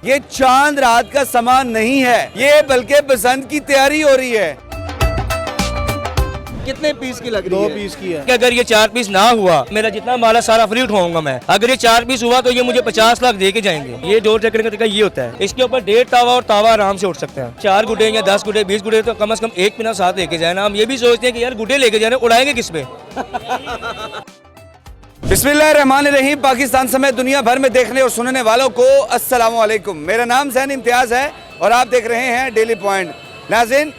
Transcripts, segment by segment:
ये चांद रात का सामान नहीं है, ये बल्कि बसंत की तैयारी हो रही है। कितने पीस की लग रही है? 2 पीस की है। कि अगर ये 4 पीस ना हुआ, मेरा जितना माल है सारा फ्री उठाऊंगा मैं। अगर ये 4 पीस हुआ तो ये मुझे 50 लाख दे के जाएंगे। ये डोर चेक करने का तरीका ये होता है। इसके ऊपर 1.5 तावा और तावा आराम से उठ सकते हैं। 4 गुड्डे या 10 गुड्डे 20 गुड्डे तो कम से कम एक पिना साथ लेके जाए ना। हम ये भी सोचते हैं कि यार गुड्डे लेके जाने, उड़ाएंगे किस पे। बिस्मिल्लाहिर्रहमानिर्रहीम। पाकिस्तान समेत दुनिया भर में देखने और सुनने वालों को अस्सलाम वालेकुम। मेरा नाम ज़ैन इम्तियाज़ है और आप देख रहे हैं डेली पॉइंट। नाज़रीन,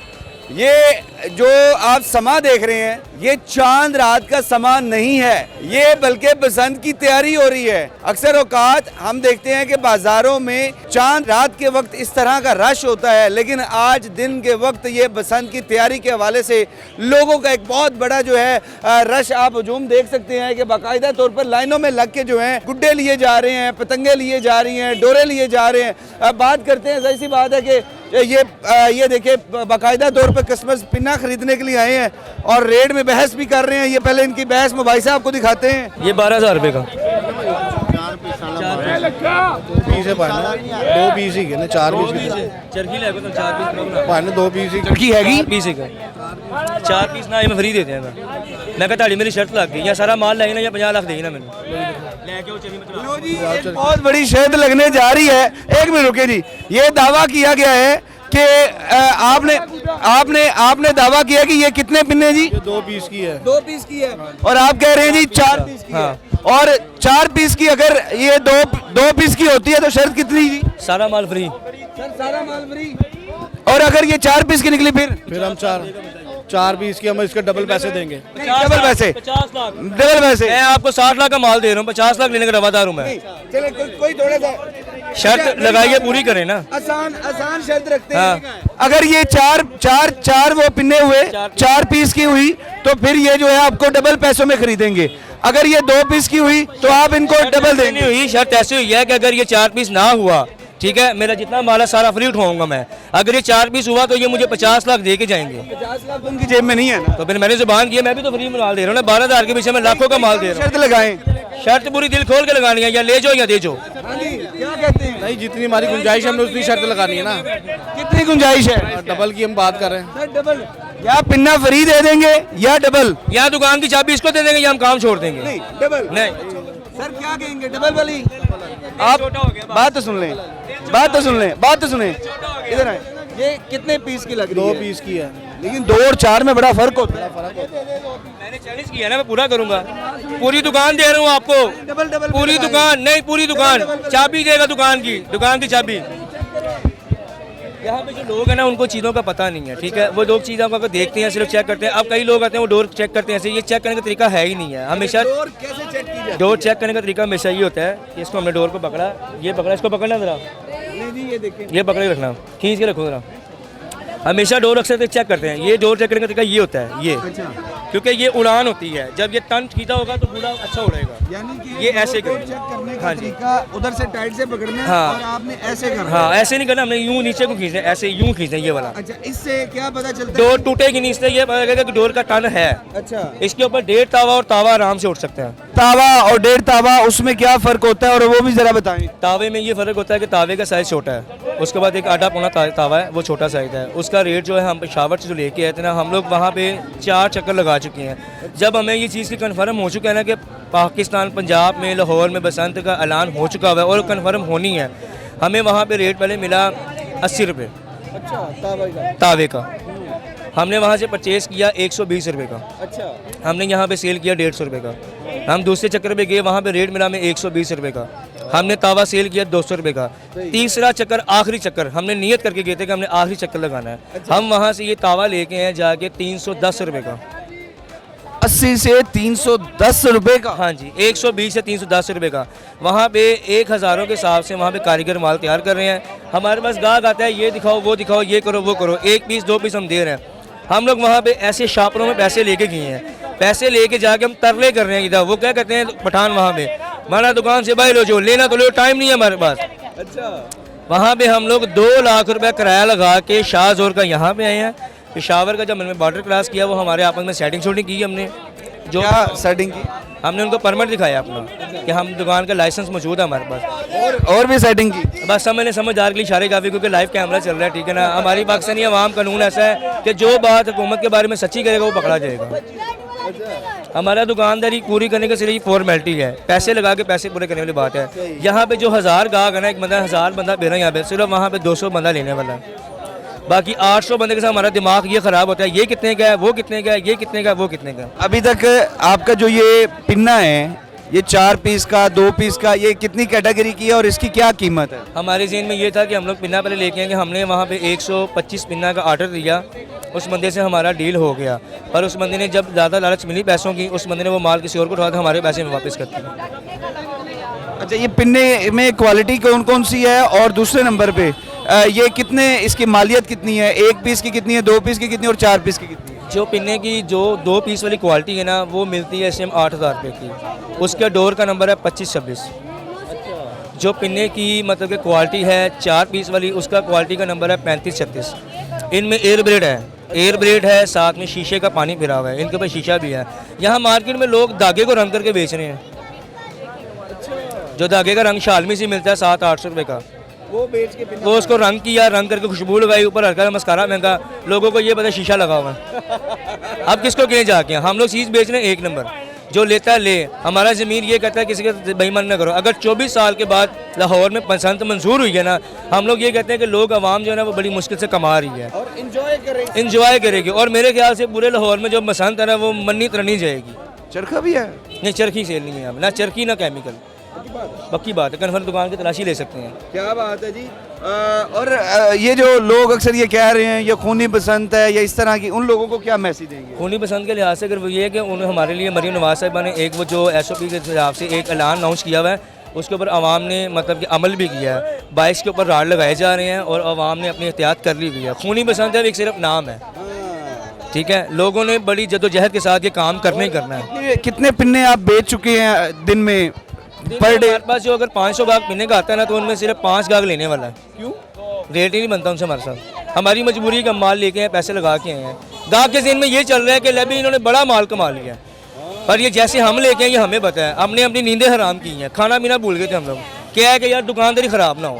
ये जो आप समा देख रहे हैं, ये चांद रात का सामान नहीं है, ये बल्कि बसंत की तैयारी हो रही है। अक्सर औकात हम देखते हैं कि बाजारों में चांद रात के वक्त इस तरह का रश होता है, लेकिन आज दिन के वक्त ये बसंत की तैयारी के हवाले से लोगों का एक बहुत बड़ा जो है रश आप हजूम देख सकते हैं कि बाकायदा तौर पर लाइनों में लग के जो है गुड्डे लिए जा रहे हैं, पतंगे लिए जा रही हैं, डोरे लिए जा रहे हैं। बात करते हैं, सही सी बात है कि ये देखिए बाकायदा तौर पर क्रिसमस पिन्ना खरीदने के लिए आए हैं और रेट में बहस भी कर रहे हैं। ये पहले इनकी बहस में भाई साहब आपको दिखाते हैं। ये 12,000 रुपए का 2 पीस है भाई, 2 पीस ही है, 4 पीस चरखी ले तो 4 पीस भाई, 2 पीस ही की हैगी 4 पीस ही का 4 पीस ना मैं फ्री देते हैं। मैं कहा ताड़ी मेरी शर्त लग गई, या सारा माल लेना या 50 लाख देगी ना मैंने। लो जी, एक बहुत बड़ी शर्त लगने जा रही है। एक मिनट रुके जी। ये दावा किया गया है कि आपने दावा किया कि ये कितने पिन्ने जी? 2 पीस की है। 2 पीस की है और आप कह रहे हैं जी 4 पीस की है। और 4 पीस की अगर ये दो पीस की होती है तो शर्त कितनी जी? सारा माल फ्री। सर सारा माल फ्री। और अगर ये 4 पीस की निकली फिर हम 4 पीस की हम इसके डबल पैसे देंगे। डबल पैसे? 50 लाख डबल पैसे? मैं आपको 60 लाख का माल दे रहा हूँ, 50 लाख लेने का रवादार हूँ मैं। चले कोई थोड़ा सा शर्त लगाइए, पूरी करें ना। आसान शर्त रखते हैं। अगर ये चार वो पिन्ने हुए 4 पीस की हुई तो फिर ये जो है आपको डबल पैसों में खरीदेंगे। अगर ये 2 पीस की हुई तो आप इनको डबल देंगे। नहीं हुई, शर्त ऐसी हुई है कि अगर ये 4 पीस ना हुआ, ठीक है, मेरा जितना माल है सारा फ्री उठाऊंगा मैं। अगर ये 4 पीस हुआ तो ये मुझे 50 लाख दे के जाएंगे। 50 लाख उनकी जेब में नहीं है ना, तो फिर मैंने जुबान किया, मैं भी तो फ्री माल दे रहा हूँ ना। 12,000 के पीछे मैं लाखों का माल दे रहा हूँ। शर्त लगाएं। शर्त पूरी दिल खोल के लगानी है, या ले जाओ या दे जाओ। क्या कहते हैं? नहीं, जितनी हमारी गुंजाइश है हमने उतनी शर्त लगानी है ना। कितनी गुंजाइश है? डबल की हम बात कर रहे हैं। सर डबल या पिन्ना फ्री दे देंगे या डबल? या दुकान की चाबी इसको दे देंगे या हम काम छोड़ देंगे। नहीं डबल नहीं सर, क्या कहेंगे डबल वाली? आप बात तो सुन लें, बात तो सुने। इधर आए। ये कितने पीस की लग रही 2 है? पीस की है। लेकिन 2 और 4 में बड़ा फर्क होता है। मैंने चैलेंज किया ना, मैं पूरा करूंगा। पूरी दुकान दे रहा हूँ आपको, डबल पूरी दुकान नहीं, पूरी दुकान चाबी देगा, दुकान की चाबी। यहाँ पे जो लोग हैं ना उनको चीज़ों का पता नहीं है, ठीक है। वो लोग चीज़ों को देखते हैं, सिर्फ चेक करते हैं। अब कई लोग आते हैं वो डोर चेक करते हैं ऐसे। ये चेक करने का तरीका है ही नहीं है। हमेशा डोर कैसे चेक की जाए? डोर चेक करने का तरीका हमेशा ये होता है कि इसको हमने डोर को पकड़ा, ये पकड़ा, इसको पकड़ना जरा, नहीं जी, ये देखिए, ये पकड़ के रखना, खींच के रखो जरा। हमेशा डोर अक्सर चेक करते हैं। ये डोर चेक करने का तरीका ये होता है, ये क्योंकि ये उड़ान होती है। जब ये टन खींचा होगा तो पूरा अच्छा उड़ेगा। यानी कि ये ऐसे डोर करना। चेक करने का हाँ जी। तरीका उधर से टाइट से पकड़ना है हाँ। और आपने ऐसे करना है। हाँ, ऐसे नहीं करना, हमने यूं नीचे को खींचना है, ऐसे यूं खींचना है, ये वाला। अच्छा, इससे क्या पता चलता है? डोर टूटेगी नहीं, इससे ये पता लगेगा कि डोर का टन है। अच्छा, इसके ऊपर 1.5 तावा और तावा आराम से उठ सकते हैं। तावा और 1.5 तावा, उसमें क्या फर्क होता है और वो भी जरा बताएं। तावे में ये फ़र्क होता है कि तावे का साइज़ छोटा है, उसके बाद एक आधा पौना तावा है, वो छोटा साइज़ है। उसका रेट जो है, हम पेशावर से जो लेके आए थे ना, हम लोग वहाँ पे 4 चक्कर लगा चुके हैं। जब हमें ये चीज़ की कन्फर्म हो चुका है ना कि पाकिस्तान, पंजाब में, लाहौर में बसंत का ऐलान हो चुका हुआ है और कन्फर्म होनी है, हमें वहाँ पे रेट पहले मिला 80 रुपये। अच्छा, तावे का हमने वहाँ से परचेज़ किया 120 रुपये का। अच्छा, हमने यहाँ पे सेल किया 150 रुपये का। हम दूसरे चक्कर पे गए, वहाँ पे रेट मिला हमें 120 रुपये का। हमने तावा सेल किया 200 रुपये का। तीसरा चक्कर, आखिरी चक्कर, हमने नियत करके गए थे कि हमने आखिरी चक्कर लगाना है। हम वहाँ से ये तावा लेके हैं जाके 310 रुपये का। 80 से 310 रुपए का? हाँ जी, 120 से 310 रुपये का। वहाँ पे 1000 के हिसाब से वहाँ पे कारीगर माल तैयार कर रहे हैं। हमारे पास गाहक आता है, ये दिखाओ, वो दिखाओ, ये करो, वो करो। 1 पीस 2 पीस हम दे रहे हैं। हम लोग वहाँ पे ऐसे शॉपरों में पैसे लेके गए हैं, पैसे लेके जाके हम तरले कर रहे हैं। इधर वो क्या कहते हैं पठान, वहाँ पे हमारा दुकान से भाई लो, जो लेना तो लो, टाइम नहीं है हमारे पास। अच्छा, वहाँ पे हम लोग 2 लाख रुपया किराया लगा के शाहजोर का यहाँ पे आए हैं। पेशावर का जब हमने बॉर्डर क्रॉस किया, वो हमारे आपस में सेटिंग शूटिंग की हमने। जो क्या सेटिंग की हमने उनको परमिट दिखाया अपना कि हम दुकान का लाइसेंस मौजूद है हमारे पास। और भी सेटिंग की? बस सब मैंने समझदार के लिए इशारे काफ़ी, क्योंकि लाइव कैमरा चल रहा है, ठीक है ना। हमारी पाकिस्तानी अवाम कानून ऐसा है कि जो बात हुकूमत के बारे में सच्ची करेगा वो पकड़ा जाएगा। हमारा दुकानदारी पूरी करने का सिर्फ फॉर्मेलिटी है, पैसे लगा के पैसे पूरे करने वाली बात है। यहाँ पे जो 1000 गाहक है ना, एक बंदा 1000 बंदा दे रहा है यहाँ पे, सिर्फ वहाँ पे 200 बंदा लेने वाला है। बाकी 800 बंदे के साथ हमारा दिमाग ये ख़राब होता है, ये कितने का है, वो कितने का है, ये कितने का है, वो कितने का है। अभी तक आपका जो ये पिन्ना है, ये 4 पीस का, 2 पीस का, ये कितनी कैटेगरी की है और इसकी क्या कीमत है? हमारे ज़हन में ये था कि हम लोग पिन्ना पहले लेके आएंगे। हमने वहाँ पे 125 पिन्ना का ऑर्डर दिया, उस बंदे से हमारा डील हो गया, और उस बंदे ने जब ज़्यादा लालच मिली पैसों की, उस बंदे ने वो माल किसी और को उठा, हमारे पैसे में वापस कर दिया। अच्छा, ये पिन्ने में क्वालिटी कौन कौन सी है? और दूसरे नंबर पे ये कितने, इसकी मालियत कितनी है? 1 पीस की कितनी है, 2 पीस की कितनी है और 4 पीस की कितनी है? जो पिन्ने की जो 2 पीस वाली क्वालिटी है ना, वो मिलती है सेम 8000 रुपये की, उसका डोर का नंबर है 2526। जो पिन्ने की मतलब कि क्वालिटी है 4 पीस वाली, उसका क्वालिटी का नंबर है 3536। इनमें एयर ब्रेड है, एयर ब्रेड है, साथ में शीशे का पानी फिरा हुआ है, इनके ऊपर शीशा भी है। यहाँ मार्केट में लोग धागे को रंग करके बेच रहे हैं। जो धागे का रंग शालमी से मिलता है 700-800 रुपये का, वो बेच के वो उसको रंग किया, रंग करके खुशबू लगाई, ऊपर हल्का मस्कारा महंगा, लोगों को ये पता शीशा लगा हुआ है। अब किसको कहें जाके, हम लोग चीज़ बेच रहे हैं 1 नंबर, जो लेता है ले। हमारा ज़मीन ये कहता है किसी का बेईमान न करो। अगर 24 साल के बाद लाहौर में पसंद मंजूर हुई है ना, हम लोग ये कहते हैं कि लोग आवाम जो है ना वो बड़ी मुश्किल से कमा रही है और इंजॉय करेगी, और मेरे ख्याल से पूरे लाहौर में जो पसंद है ना वो मन्नी तरनी जाएगी। चरखा भी है? नहीं, चरखी सेल नहीं है, अब ना चरखी ना केमिकल, पक्की बात है। कन्फर्म दुकान की तलाशी ले सकते हैं। क्या बात है जी। और ये जो लोग अक्सर ये कह रहे हैं ये खूनी बसंत है या इस तरह की, उन लोगों को क्या मैसेज देंगे? खूनी पसंद के लिहाज से अगर वो ये है कि उन्होंने हमारे लिए मरीम नवाज साहिबा ने एक वो जो SOP के हिसाब से एक ऐलान लॉन्च किया हुआ है, उसके ऊपर आवाम ने मतलब कि अमल भी किया है। 22 के ऊपर राड लगाए जा रहे हैं और आवाम ने अपनी एहतियात कर ली हुई है। खूनी पसंद है एक सिर्फ नाम है, ठीक है। लोगों ने बड़ी जद्दोजहद के साथ ये काम करना ही करना है। कितने पिन्ने आप बेच चुके हैं दिन में पर डे? हमारे पास जो अगर 500 गाहक पीने का आता है ना, तो उनमें सिर्फ 5 गाहक लेने वाला है। क्यों? रेट ही नहीं बनता उनसे हमारे साथ। हमारी मजबूरी का माल लेके आए, पैसे लगा के आए हैं। गाहक के ज़हन में ये चल रहा है कि लबी इन्होंने बड़ा माल कमा लिया, पर ये जैसे हम लेके आए ये हमें पता है। हमने अपनी नींदें हराम की हैं, खाना पीना भूल गए थे हम लोग। क्या है कि यार दुकानदारी ख़राब ना हो,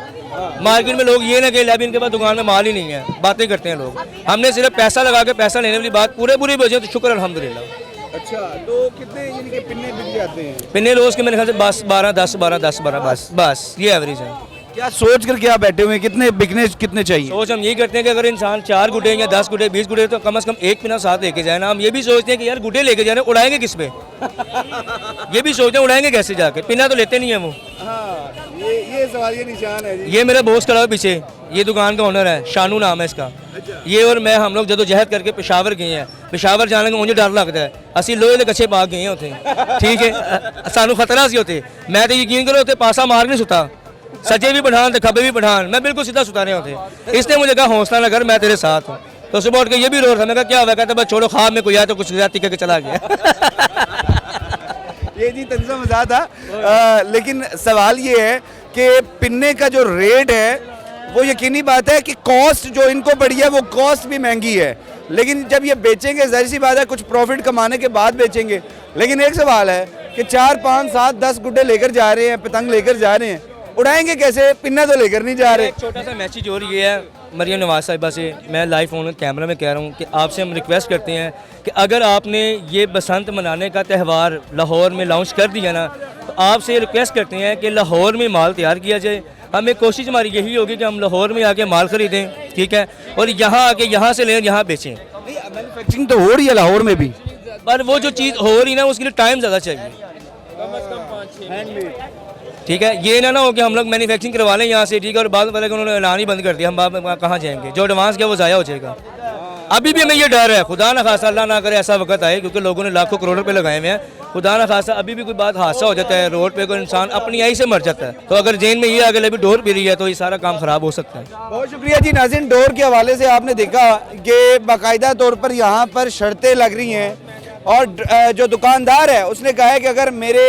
मार्केट में लोग ये ना कि लबी इनके पास दुकान में माल ही नहीं है, बातें करते हैं लोग। हमने सिर्फ पैसा लगा के पैसा लेने वाली बात पूरे बचे तो शुक्र अल्हम्दुलिल्लाह। अच्छा, तो कितने यानी कि पिन्ने बिक जाते हैं? पिन्ने रोज़ के मेरे ख्याल से 12 10 12 बस ये एवरेज है। क्या सोच कर क्या बैठे हुए हैं, कितने बिकने कितने चाहिए? सोच हम यही करते हैं कि अगर इंसान 4 गुड्डे या 10 गुड्डे 20 गुड्डे तो कम से कम 1 पिना साथ लेके जाए ना। हम ये भी सोचते हैं कि यार गुड्डे लेके जाने उड़ाएंगे किस पे ये भी सोचते हैं उड़ाएंगे कैसे जाके, पिना तो लेते नहीं है वो। ये सवाल ये निशान है जी। ये मेरा बोस खड़ा है पीछे, ये दुकान का ओनर है, शानू नाम है इसका। ये और मैं हम लोग जदोजहद करके पेशावर गए हैं। पेशावर जाने का मुझे डर लगता है, असी लोहे के कच्चे पाक गए होते, ठीक है। सानू खतरा सी होते, मैं तो यकीन करो होते पासा मार नहीं सुता, सजे भी पठान तो खब्बे भी पठान, मैं बिल्कुल सीधा सुता रहे होते। इसने मुझे कहा हौसला न कर, मैं तेरे साथ हूँ। तो सुबह उठ के ये भी रो रहा था, मैं कहा क्या हुआ? कहता बस छोड़ो, ख्वाब में कोई आया तो कुछ ज्यादती करके चला गया। ये जी तंज़ा मज़ाक था। लेकिन सवाल ये है कि पिन्ने का जो रेट है वो यकीनी बात है कि कॉस्ट जो इनको पड़ी है वो कॉस्ट भी महंगी है, लेकिन जब ये बेचेंगे जाहिर सी बात है कुछ प्रॉफिट कमाने के बाद बेचेंगे। लेकिन एक सवाल है कि 4 5 7 10 गुड्डे लेकर जा रहे हैं, पतंग लेकर जा रहे हैं, उड़ाएंगे कैसे? पिन्ना तो लेकर नहीं जा रहे। एक छोटा सा मैसेज और ये है मरियम नवाज साहिबा से, मैं लाइव फोन कैमरा में कह रहा हूँ कि आपसे हम रिक्वेस्ट करते हैं कि अगर आपने ये बसंत मनाने का त्यौहार लाहौर में लॉन्च कर दिया ना, तो आपसे रिक्वेस्ट करते हैं कि लाहौर में माल तैयार किया जाए। हमें कोशिश हमारी यही होगी कि हम लाहौर में आके माल ख़रीदें, ठीक है, और यहाँ आके यहाँ से लें, यहाँ बेचें। मैन्युफैक्चरिंग तो हो रही है लाहौर में भी, पर वो जो चीज़ हो रही ना उसके लिए टाइम ज़्यादा चाहिए, ठीक है। ये ना हो कि हम लोग मैन्युफैक्चरिंग करवा लें यहाँ से, ठीक है, और बाद में उन्होंने ऐलान ही बंद कर दिया, हम बाद में कहाँ जाएंगे? जो एडवांस किया वो ज़ाया हो जाएगा। अभी भी हमें ये डर है, खुदा ना खासा अल्लाह ना करे ऐसा वक्त आए, क्योंकि लोगों ने लाखों करोड़ रुपए लगाए हुए हैं, खुदा ना खासा अभी भी कोई बात हादसा हो जाता है, रोड पे कोई इंसान अपनी आई से मर जाता है, तो अगर जेन में ये आगे अभी डोर पी रही है तो ये सारा काम ख़राब हो सकता है। बहुत शुक्रिया जी। नाज़रीन, डोर के हवाले से आपने देखा कि बाकायदा तौर पर यहाँ पर शर्तें लग रही हैं, और जो दुकानदार है उसने कहा है कि अगर मेरे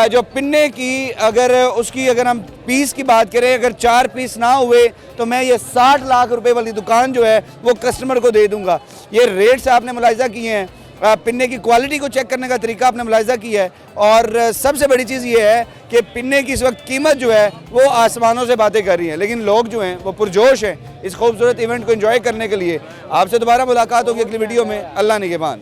जो पिन्ने की अगर हम पीस की बात करें, अगर 4 पीस ना हुए तो मैं ये 60 लाख रुपए वाली दुकान जो है वो कस्टमर को दे दूंगा। ये रेट्स आपने मुलाहिजा किए हैं पिन्ने की क्वालिटी को चेक करने का तरीका आपने मुलाहिजा किया है। और सबसे बड़ी चीज़ ये है कि पिन्ने की इस वक्त कीमत जो है वो आसमानों से बातें कर रही है, लेकिन लोग जो हैं वो पुरजोश हैं इस खूबसूरत इवेंट को एंजॉय करने के लिए। आपसे दोबारा मुलाकात होगी अगली वीडियो में। अल्लाह निगहबान।